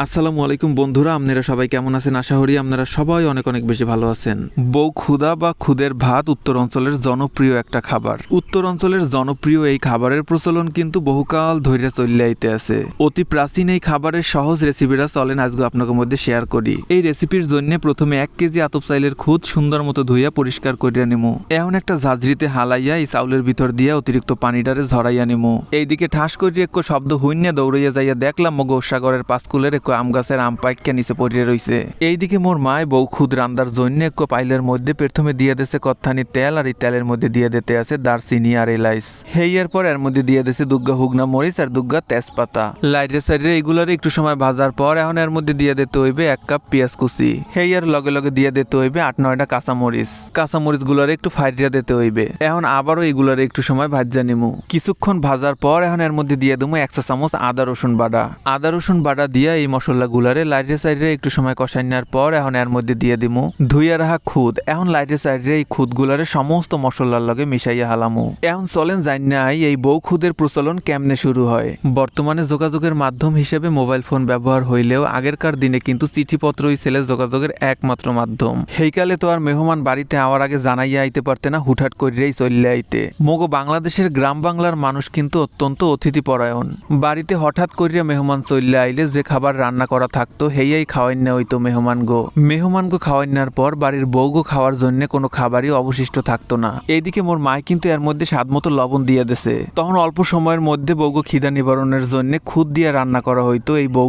আসসালামু আলাইকুম বন্ধুরা, আপনারা সবাই কেমন আছেন? আশা করি আপনারা সবাই অনেক অনেক বেশি ভালো আছেন। বউ ক্ষুদা বা খুদের ভাত উত্তর অঞ্চলের জনপ্রিয় একটা খাবার। উত্তর অঞ্চলের জনপ্রিয় এই খাবারের প্রচলন কিন্তু বহুকাল ধরে চলে আইতে আছে। অতি প্রাচীন এই খাবারের সহজ রেসিপিটা চলেন আজকে আপনাদের মধ্যে শেয়ার করি। এই রেসিপির জন্য প্রথমে 1 কেজি আতপ চাইলের খুদ সুন্দর মতো ধুইয়া পরিষ্কার করিয়া নিমু। এখন একটা ঝাঁঝরিতে হালাইয়া এই চাউলের ভিতর দিয়া অতিরিক্ত পানিটারে ঝরাইয়া নিমু। এইদিকে ঠাস করিয়া একটু শব্দ হইনে দৌড়াইয়া যাইয়া দেখলাম মগো সাগরের পাঁচকুলের একটু আম গাছের আম পাইকা নিচে পড়িয়ে রইছে। এইদিকে মোর মায় বউ খুদ রান্দার জন্য একটু পাইলের মধ্যে প্রথমে দিয়ে দিয়েছে কত্থানি তেল, আর এই তেলের মধ্যে দিয়ে দিতে আছে দারচিনি আর এলাইচ। হেয়ার পর এর মধ্যে দিয়ে দিয়েছে দুগ্গা হুগনা মরিচ আর দুগ্গা তেজপাতা। লাইটে সাইডে এইগুলার একটু সময় ভাজার পর এখন এর মধ্যে দিয়ে দিতে হইবে 1 কাপ পেঁয়াজ কুচি। হেয়ার লগে লগে দিয়ে দিতে হইবে 8-9টা কাঁচামরিচ। কাঁচামরিচ গুলার একটু ফাইরিয়া দিতে হইবে। এখন আবারও এইগুলার একটু সময় ভাজা নিমু। কিছুক্ষণ ভাজার পর এখন এর মধ্যে দিয়ে দেবো 1 চা চামচ আদা রসুন বাটা। আদা রসুন বাটা দিয়ে এই মশলা গুলারে লাইটে সাইডে একটু সময় কষাই নেওয়ার পর এখন এর মধ্যে দিয়ে দিমু ধুইয়া রাখা খুদ। এখন লাইটে সাইডে এই খুদ গুলারে সমস্ত মশলার লগে মিশাইয়া হালামু। এখন চলেন জানি নাই এই বউ খুদের প্রচলন কেমনে শুরু হয়। বর্তমানে যোগাযোগের মাধ্যম হিসেবে মোবাইল ফোন ব্যবহার হইলেও আগেরকার দিনে কিন্তু চিঠিপত্রই ছেলে যোগাযোগের একমাত্র মাধ্যম। সেইকালে তো আর মেহমান বাড়িতে আওয়ার আগে জানাইয়া আইতে পারতে না, হুটহাট করিয়াই চলে আইতে। মগো বাংলাদেশের গ্রাম বাংলার মানুষ কিন্তু অত্যন্ত অতিথি পরায়ণ। বাড়িতে হঠাৎ করিয়া মেহমান চলে আইলে যে খাবার রান্না করা থাকতো হেয়াই খাওয়াইনা হইতো মেহমানগো খাওয়াইনার পর বাড়ির বউগো খাওয়ার জন্য কোনো খাবারই অবশিষ্ট থাকতো না। এইদিকে মোর মায় কিন্তু এর মধ্যে স্বাদ মতো লবণ দিয়ে দিছে। তখন অল্প সময়ের মধ্যে বউগো খিদা নিবারণের জন্য খুদ দিয়ে রান্না করা হইতো এই বউ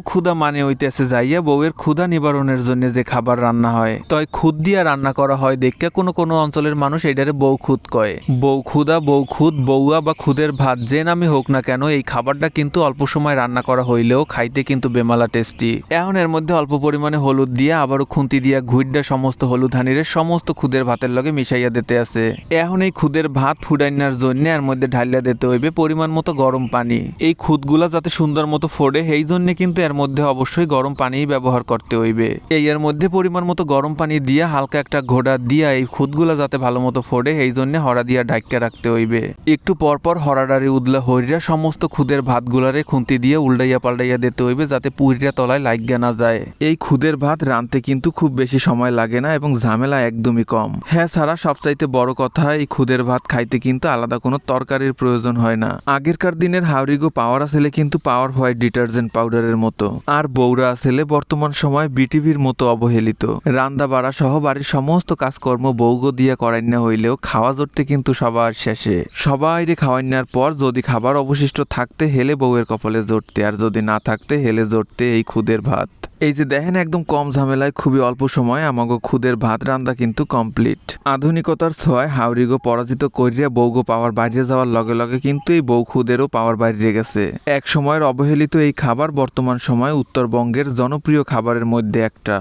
ক্ষুদা মানে হইতেছে যাইয়া বউয়ের ক্ষুদা নিবারণের জন্য যে খাবার রান্না হয় তাই খুদ দিয়ে রান্না করা হয় দেখে কোনো অঞ্চলের মানুষ এইটারে বউ খুদ কয়। বউ ক্ষুদা, বউ খুদ, বউয়া বা খুদের ভাত যে নামে হোক না কেন এই খাবারটা কিন্তু অল্প সময় রান্না করা হইলেও খাইতে কিন্তু বেমালা টেস্টি। এখন এর মধ্যে অল্প পরিমাণে হলুদ দিয়ে আবারও খুন্তি দিয়া ঘুইডা সমস্ত হলুদ হানিরে সমস্ত খুদের ভাতের লগে মিশাইয়া দিতে আছে। এখন এই খুদের ভাত ফুডাইনার জন্য এর মধ্যে ঢালিয়া দিতে হইবে পরিমাণ মতো গরম পানি। এই খুদগুলা যাতে সুন্দর মতো ফোড়ে সেই জন্য কিন্তু এর মধ্যে অবশ্যই গরম পানি ব্যবহার করতে হইবে। এই এর মধ্যে পরিমাণ মতো গরম পানি দিয়া হালকা একটা ঘোড়া দিয়া এই খুদগুলা যাতে ভালো মতো ফোড়ে সেই জন্য হড়া দিয়া ঢাইকা রাখতে হইবে। একটু পরপর হড়াডারি উদলা হইরা সমস্ত খুদের ভাতগুলারে খুন্তি দিয়ে উল্টাইয়া পাল্টাইয়া দিতে হইবে যাতে পুরিয়া তলায় লাগিয়া না যায়। এই খুদের ভাত রাঁধতে কিন্তু খুব বেশি সময় লাগে না এবং ঝামেলা একদমই কম। হ্যাঁ, ছাড়া সবচাইতে বড় কথা এই খুদের ভাত খাইতে কিন্তু আলাদা কোনো তরকারির প্রয়োজন হয় না। আগেরকার দিনের হাউরিগো পাওয়ার আসলে কিন্তু পাওয়ার হোয়াইট ডিটারজেন্ট পাউডারের মতো, আর বউরা আসলে বর্তমান সময় বিটিভির মতো অবহেলিত। রান্না বাড়া সহ বাড়ির সমস্ত কাজকর্ম বউগো দিয়া করাই না হইলেও খাওয়া জড়তে কিন্তু সবার শেষে সবাইরে খাওয়াই নেওয়ার পর যদি খাবার অবশিষ্ট থাকতে হেলে বউয়ের কপালে জড়তে, আর যদি না থাকতে হেলে জড়তে এই খুদের ভাত। এই যে দেখেন একদম কম ঝামেলায় খুবই অল্প সময় আমাগো খুদের ভাত রান্না কিন্তু কমপ্লিট। আধুনিকতার ছোঁয়ায় হাউরিগো পরাজিত করিয়া বউগো পাওয়ার বাইরে যাওয়ার লগে লগে কিন্তু এই বউ খুদেরও পাওয়ার বাইরে গেছে। এক সময়ের অবহেলিত এই খাবার বর্তমান সময়ে উত্তরবঙ্গের জনপ্রিয় খাবারের মধ্যে একটা।